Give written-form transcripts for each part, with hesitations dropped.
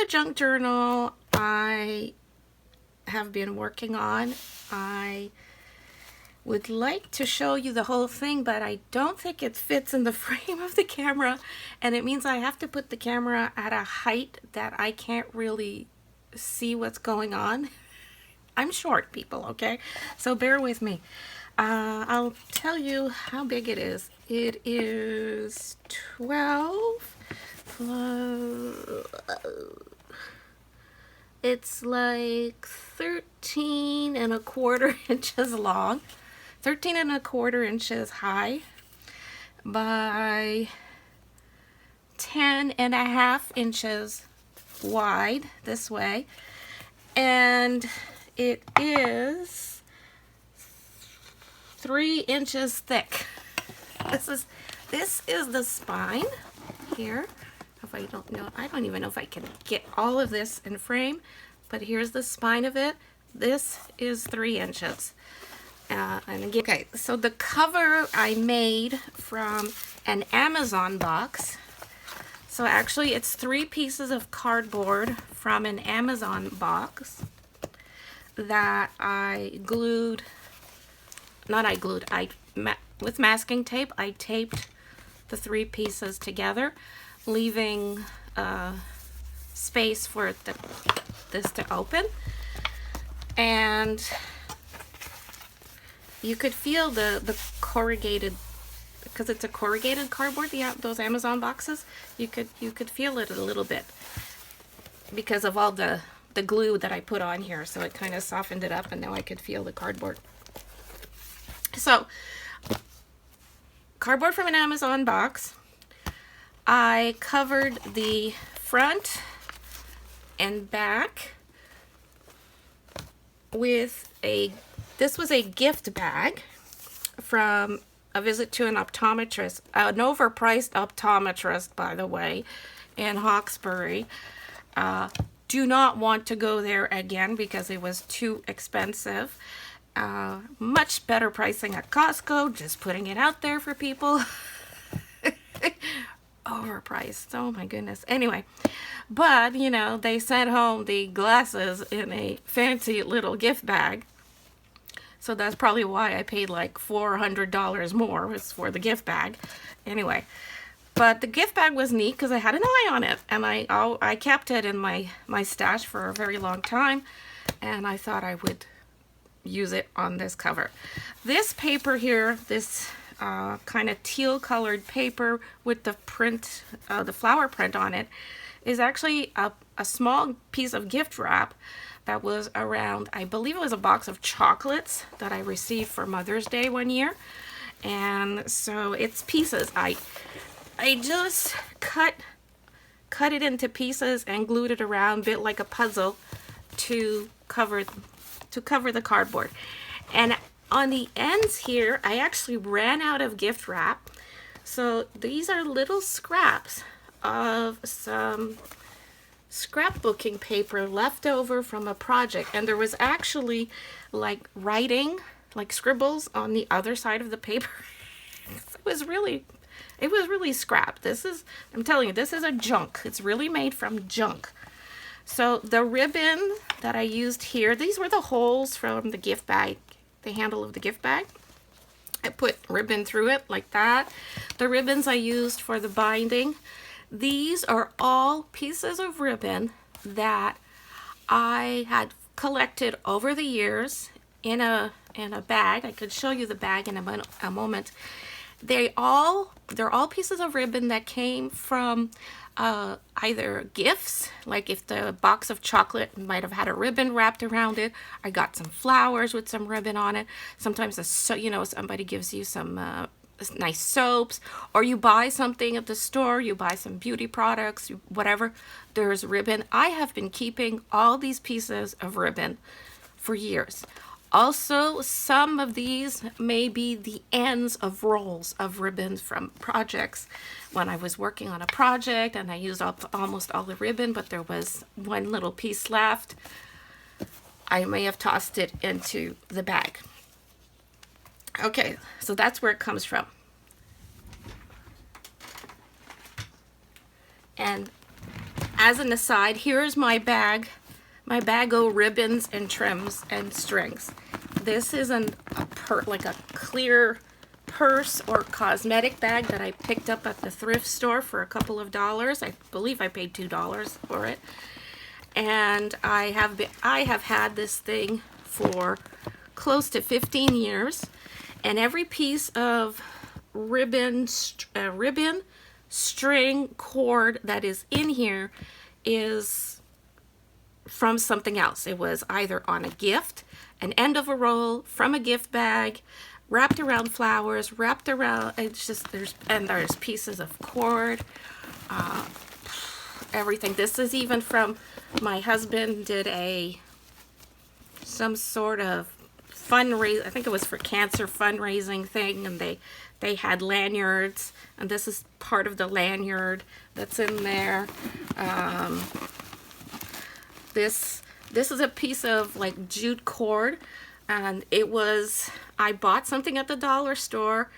junk journal I have been working on. I would like to show you the whole thing, but I don't think it fits in the frame of the camera, and it means I have to put the camera at a height that I can't really see what's going on. I'm short, people, okay? So bear with me. I'll tell you how big it is. It is 12 plus... It's like 13¼ inches long, 13¼ inches high by 10½ inches wide this way, and it is 3 inches thick. This is the spine here. If I don't know, I don't even know if I can get all of this in frame, but here's the spine of it. This is 3 inches. And again, okay, so the cover I made from an Amazon box. So actually it's 3 pieces of cardboard from an Amazon box that I glued, with masking tape, I taped the 3 pieces together, leaving space for this to open. And you could feel the corrugated, because it's a corrugated cardboard, those Amazon boxes, you could feel it a little bit because of all the glue that I put on here. So it kind of softened it up, and now I could feel the cardboard. So cardboard from an Amazon box. I covered the front and back with this was a gift bag from a visit to an optometrist, an overpriced optometrist, by the way, in Hawkesbury. Do not want to go there again because it was too expensive. Much better pricing at Costco, just putting it out there for people. Overpriced, oh my goodness. Anyway, but you know, they sent home the glasses in a fancy little gift bag, so that's probably why I paid like $400 more, was for the gift bag. Anyway, but the gift bag was neat because I had an eye on it, and I kept it in my stash for a very long time, and I thought I would use it on this cover. This paper here, this kind of teal colored paper with the print, the flower print on it, is actually a small piece of gift wrap that was around, I believe it was a box of chocolates that I received for Mother's Day one year. And so it's pieces. I just cut it into pieces and glued it around, bit like a puzzle, to cover the cardboard. And on the ends here, I actually ran out of gift wrap. So these are little scraps of some scrapbooking paper left over from a project. And there was actually like writing, like scribbles on the other side of the paper. It was really scrap. I'm telling you, this is a junk. It's really made from junk. So the ribbon that I used here, these were the holes from the gift bag, the handle of the gift bag. I put ribbon through it like that. The ribbons I used for the binding, these are all pieces of ribbon that I had collected over the years in a bag. I could show you the bag in a moment. They're all pieces of ribbon that came from either gifts, like if the box of chocolate might have had a ribbon wrapped around it. I got some flowers with some ribbon on it. Sometimes somebody gives you some nice soaps, or you buy something at the store, you buy some beauty products, whatever, there's ribbon. I have been keeping all these pieces of ribbon for years. Also, some of these may be the ends of rolls of ribbons from projects. When I was working on a project and I used up almost all the ribbon, but there was one little piece left, I may have tossed it into the bag. Okay, so that's where it comes from. And as an aside, here's my bag of ribbons and trims and strings. This is like a clear purse or cosmetic bag that I picked up at the thrift store for a couple of dollars. I believe I paid $2 for it. And I have had this thing for close to 15 years, and every piece of ribbon, string, cord that is in here is from something else. It was either on a gift, an end of a roll, from a gift bag, wrapped around flowers, wrapped around, it's just, there's pieces of cord, everything. This is even from, my husband did some sort of fundraiser, I think it was for cancer fundraising thing, and they had lanyards, and this is part of the lanyard that's in there. This is a piece of like jute cord, and it was, I bought something at the dollar store,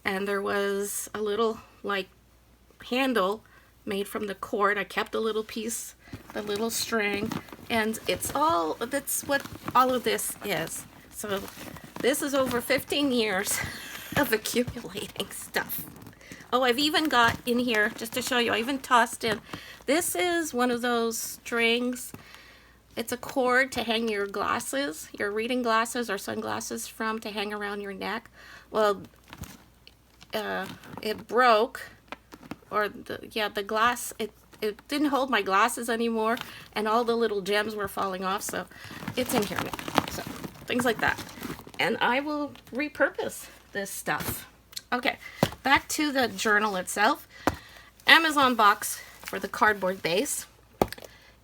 and there was a little like handle made from the cord. I kept a little piece, the little string, and that's what all of this is. So this is over 15 years of accumulating stuff. Oh, I've even got in here, just to show you, I even tossed in, this is one of those strings. It's a cord to hang your glasses, your reading glasses or sunglasses from, to hang around your neck. Well, it broke, or the glass, it didn't hold my glasses anymore, and all the little gems were falling off, so it's in here now. So things like that. And I will repurpose this stuff. Okay, back to the journal itself. Amazon box for the cardboard base.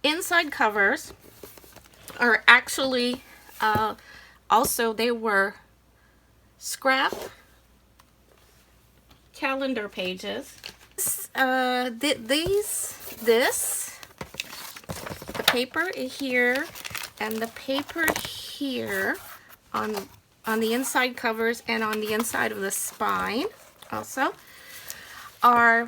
Inside covers are actually also, they were scrap calendar pages. The paper here and the paper here on the inside covers and on the inside of the spine also are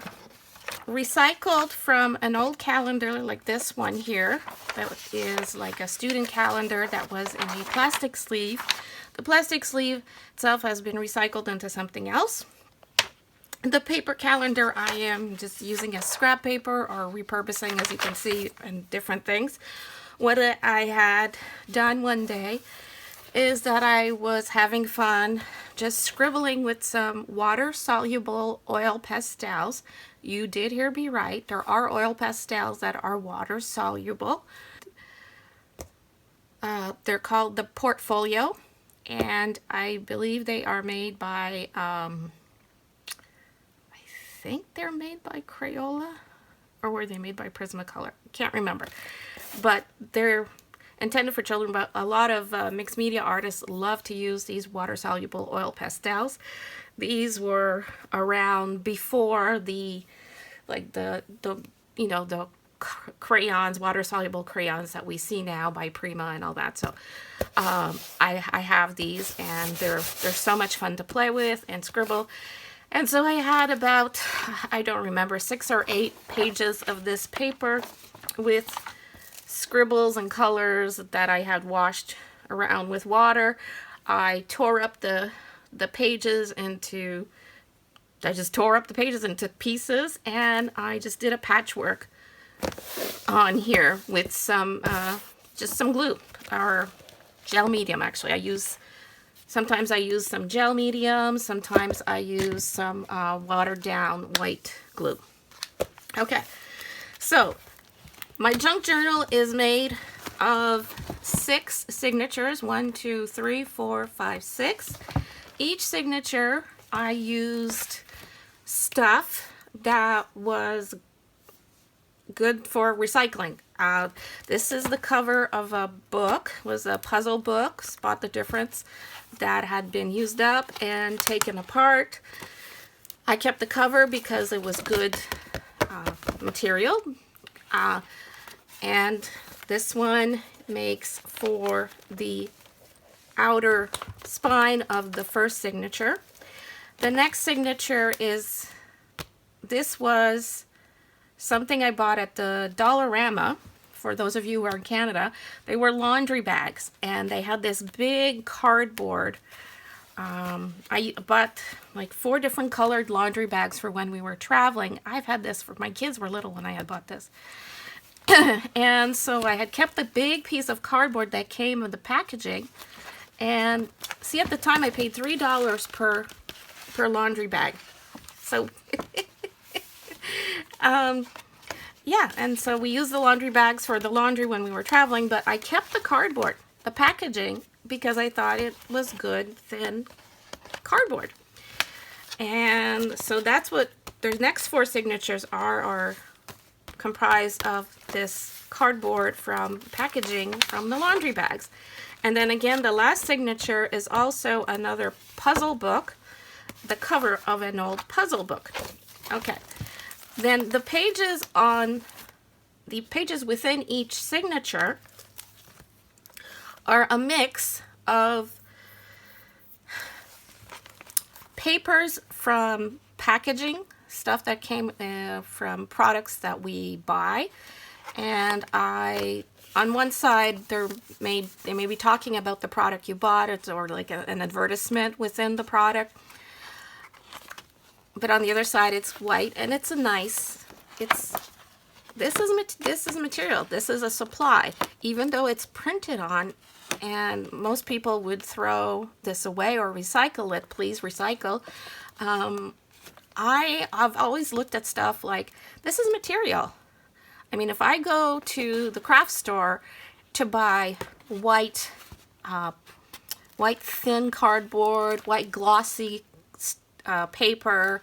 recycled from an old calendar like this one here. That is like a student calendar that was in a plastic sleeve. The plastic sleeve itself has been recycled into something else. The paper calendar I am just using as scrap paper or repurposing, as you can see, and different things. What I had done one day is that I was having fun just scribbling with some water-soluble oil pastels. You did hear me right. There are oil pastels that are water-soluble. They're called the Portfolio, and I believe they are made by, I think they're made by Crayola, or were they made by Prismacolor? Can't remember. But they're intended for children, but a lot of mixed media artists love to use these water-soluble oil pastels. These were around before the crayons, water-soluble crayons that we see now by Prima and all that. So I have these, and they're so much fun to play with and scribble. And so I had about, I don't remember, 6 or 8 pages of this paper with scribbles and colors that I had washed around with water. I tore up the pages into, I just tore up the pages into pieces, and I just did a patchwork on here with some, just some glue, or gel medium actually. Sometimes I use some gel medium, sometimes I use some watered down white glue. Okay, so my junk journal is made of 6 signatures, 1, 2, 3, 4, 5, 6. Each signature I used stuff that was good for recycling. This is the cover of a book, was a puzzle book, Spot the Difference, that had been used up and taken apart. I kept the cover because it was good material. And this one makes for the outer spine of the first signature. The next signature is, this was something I bought at the Dollarama. For those of you who are in Canada, they were laundry bags, and they had this big cardboard. I bought like 4 different colored laundry bags for when we were traveling. I've had this for my kids were little when I had bought this. And so I had kept the big piece of cardboard that came with the packaging. And see, at the time I paid $3 per laundry bag. So yeah, and so we used the laundry bags for the laundry when we were traveling, but I kept the cardboard, the packaging, because I thought it was good, thin cardboard. And so that's what the next 4 signatures are comprised of this cardboard from packaging from the laundry bags. And then again, the last signature is also another puzzle book, the cover of an old puzzle book. Okay. Then the pages within each signature are a mix of papers from packaging, stuff that came from products that we buy. And on one side, they may be talking about the product you bought, or like an advertisement within the product. But on the other side, it's white, and it's this is material. This is a supply, even though it's printed on, and most people would throw this away or recycle it. Please recycle. I've always looked at stuff like, this is material. I mean, if I go to the craft store to buy white thin cardboard, white glossy paper,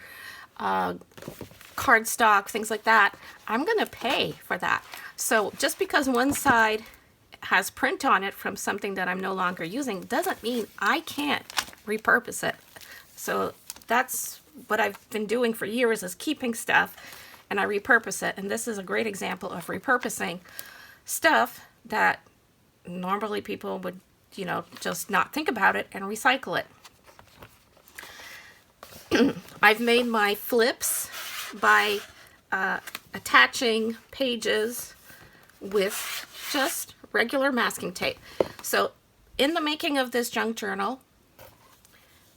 cardstock, things like that, I'm going to pay for that. So just because one side has print on it from something that I'm no longer using doesn't mean I can't repurpose it. So that's what I've been doing for years, is keeping stuff and I repurpose it. And this is a great example of repurposing stuff that normally people would, just not think about it and recycle it. I've made my flips by attaching pages with just regular masking tape. So in the making of this junk journal,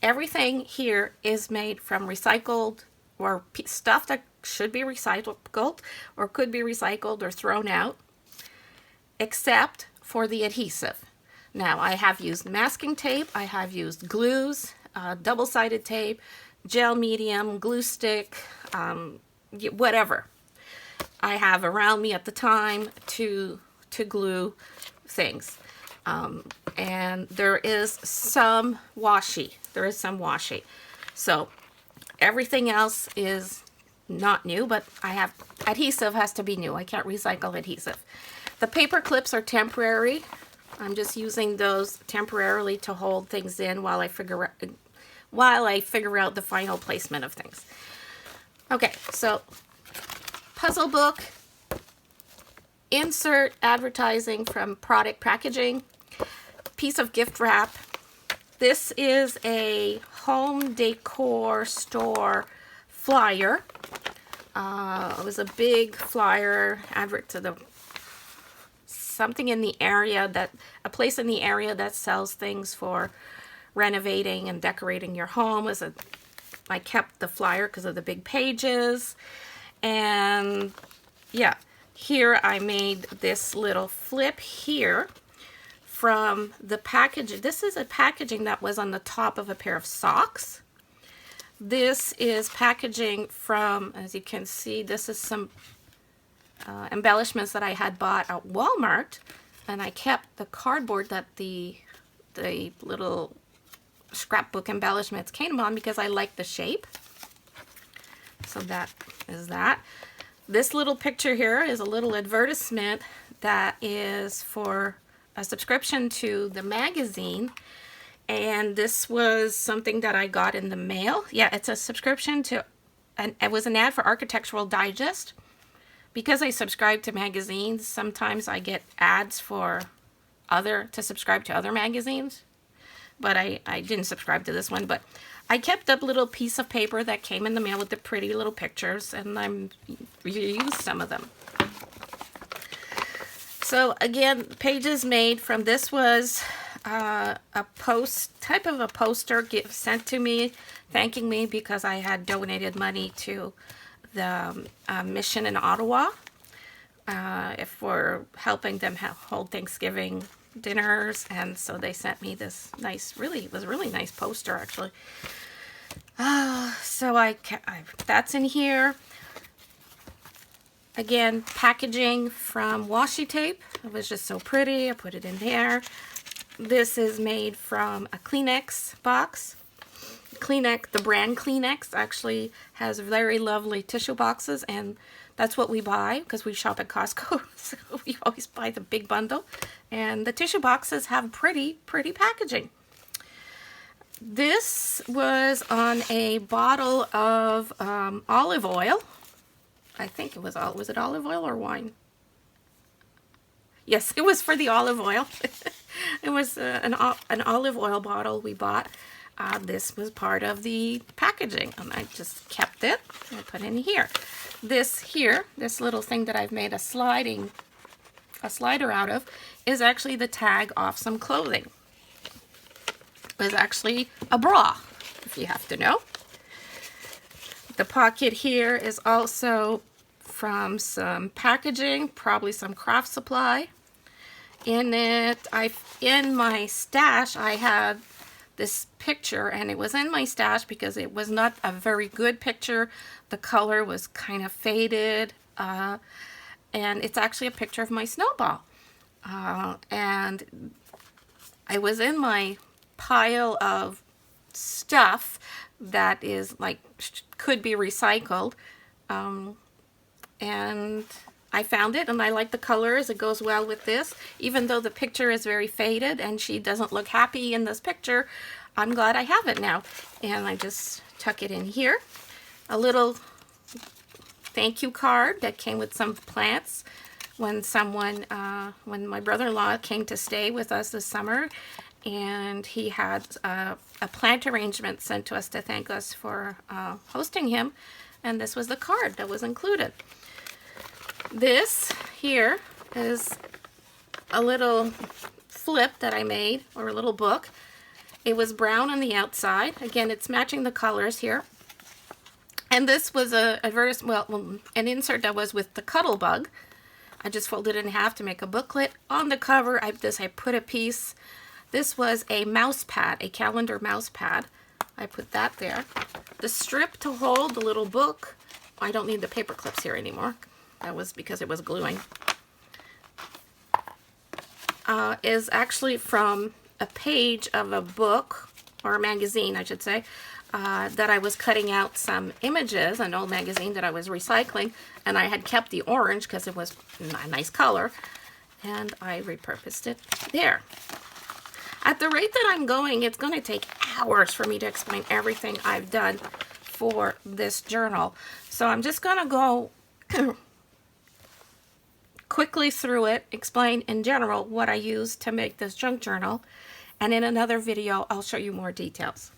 everything here is made from recycled or stuff that should be recycled or could be recycled or thrown out, except for the adhesive. Now, I have used masking tape, I have used glues, double-sided tape, gel medium, glue stick, whatever I have around me at the time to glue things. And there is some washi. So everything else is not new, but adhesive has to be new. I can't recycle adhesive. The paper clips are temporary. I'm just using those temporarily to hold things in while I figure out the final placement of things. Okay, so puzzle book, insert advertising from product packaging, piece of gift wrap. This is a home decor store flyer. It was a big flyer advert to a place in the area that sells things for renovating and decorating your home. I kept the flyer because of the big pages. And yeah, here I made this little flip here from the package. This is a packaging that was on the top of a pair of socks. This is packaging from, as you can see, this is some embellishments that I had bought at Walmart, and I kept the cardboard that the little scrapbook embellishments came on because I like the shape. So that is that. This little picture here is a little advertisement that is for a subscription to the magazine, and this was something that I got in the mail. Yeah, it's a subscription to, and it was an ad for Architectural Digest. Because I subscribe to magazines, sometimes I get ads to subscribe to other magazines. But I didn't subscribe to this one. But I kept a little piece of paper that came in the mail with the pretty little pictures. And I'm reuse some of them. So again, pages made from this was a type of a poster gift sent to me, thanking me because I had donated money to the mission in Ottawa, for helping them hold Thanksgiving dinners, and so they sent me this nice, it was a really nice poster actually. So that's in here. Again, packaging from washi tape. It was just so pretty. I put it in there. This is made from a Kleenex box. Kleenex, the brand Kleenex, actually has very lovely tissue boxes, and that's what we buy because we shop at Costco. So we always buy the big bundle, and the tissue boxes have pretty packaging. This was on a bottle of olive oil. I think it was it olive oil or wine? Yes, it was for the olive oil. It was an olive oil bottle we bought. This was part of the packaging, and I just kept it and put it in here. This little thing that I've made a slider out of, is actually the tag off some clothing. It was actually a bra, if you have to know. The pocket here is also from some packaging, probably some craft supply. In it, in my stash, I had this picture, and it was in my stash because it was not a very good picture. The color was kind of faded, and it's actually a picture of my snowball. And I was in my pile of stuff that is like could be recycled, and I found it, and I like the colors. It goes well with this, even though the picture is very faded and she doesn't look happy in this picture. I'm glad I have it now, and I just tuck it in here. A little thank you card that came with some plants when when my brother-in-law came to stay with us this summer, and he had a plant arrangement sent to us to thank us for hosting him, and this was the card that was included. This here is a little flip that I made, or a little book. It was brown on the outside. Again, it's matching the colors here. And this was an insert that was with the cuddle bug. I just folded it in half to make a booklet. On the cover, I put a piece. This was a mouse pad, a calendar mouse pad. I put that there. The strip to hold the little book. I don't need the paper clips here anymore. That was because it was gluing. Is actually from a page of a book, or a magazine, I should say, that I was cutting out some images, an old magazine that I was recycling, and I had kept the orange because it was a nice color, and I repurposed it there. At the rate that I'm going, it's going to take hours for me to explain everything I've done for this journal. So I'm just going to go quickly through it, explain in general what I used to make this junk journal, and in another video I'll show you more details.